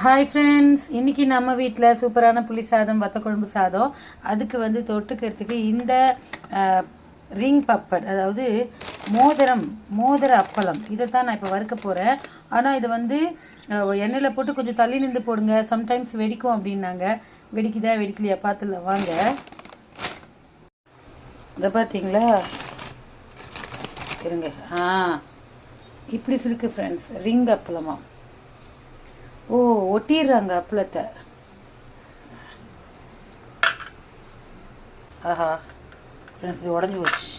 Hi friends, இன்றைக்கி நம்ம வீட்டில் சூப்பரான புளி சாதம், வத்த குழம்பு சாதம். அதுக்கு வந்து தொட்டுக்கிறதுக்கு இந்த ரிங் பப்பட், அதாவது மோதிர அப்பளம், இதை தான் நான் இப்போ வறுக்க போகிறேன். ஆனால் இதை வந்து எண்ணெயில் போட்டு கொஞ்சம் தள்ளி நின்று போடுங்க, சம்டைம்ஸ் வெடிக்கும் அப்படின்னாங்க. வெடிக்குதா வெடிக்கலையா பார்த்துல வாங்க. இதை பார்த்தீங்களா, இருங்க. இப்படி இருக்கு ஃப்ரெண்ட்ஸ், ரிங் அப்பளமா. ஓ, ஒட்டிடுறாங்க அப்பளத்தை. ஆஹா ஃப்ரெண்ட்ஸ், இது உடஞ்சி போச்சு.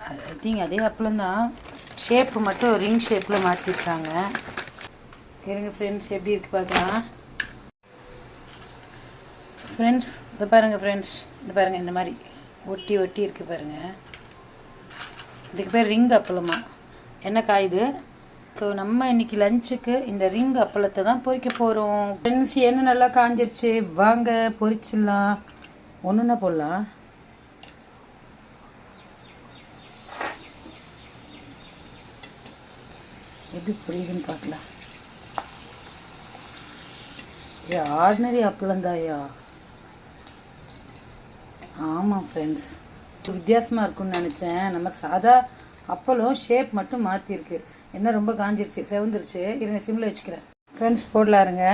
ஐ திங்க் அதே அப்பளம்தான், ஷேப்பு மட்டும் ரிங் ஷேப்பில் மாற்றிருக்காங்க. இருங்க ஃப்ரெண்ட்ஸ், எப்படி இருக்குது பார்க்கலாம். ஃப்ரெண்ட்ஸ் இதை பாருங்கள், ஃப்ரெண்ட்ஸ் இது பாருங்கள், இந்த மாதிரி ஒட்டி ஒட்டி இருக்குது பாருங்கள். இதுக்கு பேர் ரிங் அப்பளமா. என்ன காயுது. ஸோ நம்ம இன்றைக்கி லஞ்சுக்கு இந்த ரிங் அப்பளத்தை தான் பொரிக்க போகிறோம். ஃப்ரெண்ட்ஸ், எண்ணெய் நல்லா காஞ்சிருச்சு, வாங்க பொரிச்சிடலாம். ஒன்றுன்னா போடலாம். எப்படி புரியுதுன்னு பார்க்கலாம். ஆர்டினரி அப்பளம்தாயா? ஆமாம் ஃப்ரெண்ட்ஸ், வித்தியாசமாக இருக்குன்னு நினச்சேன். நம்ம சாதா அப்பளம் ஷேப் மட்டும் மாற்றிருக்கு. என்ன ரொம்ப காஞ்சிருச்சு, செவந்துருச்சு. இருங்க சிம்மில் வச்சுக்கிறேன். ஃப்ரெண்ட்ஸ் போடலாருங்க.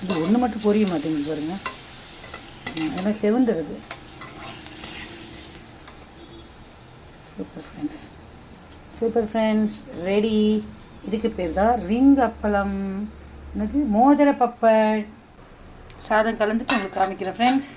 இது ஒன்று மட்டும் பொரிய மாட்டேங்குது பாருங்க, ஏன்னா செவந்துடுது. Super friends, ready. இதுக்கு பேர் தான் ரிங் அப்பளம். என்னது, மோதிர பப்பட். சாதம் கலந்துட்டு உங்களுக்கு காமிக்கிறேன் ஃப்ரெண்ட்ஸ்.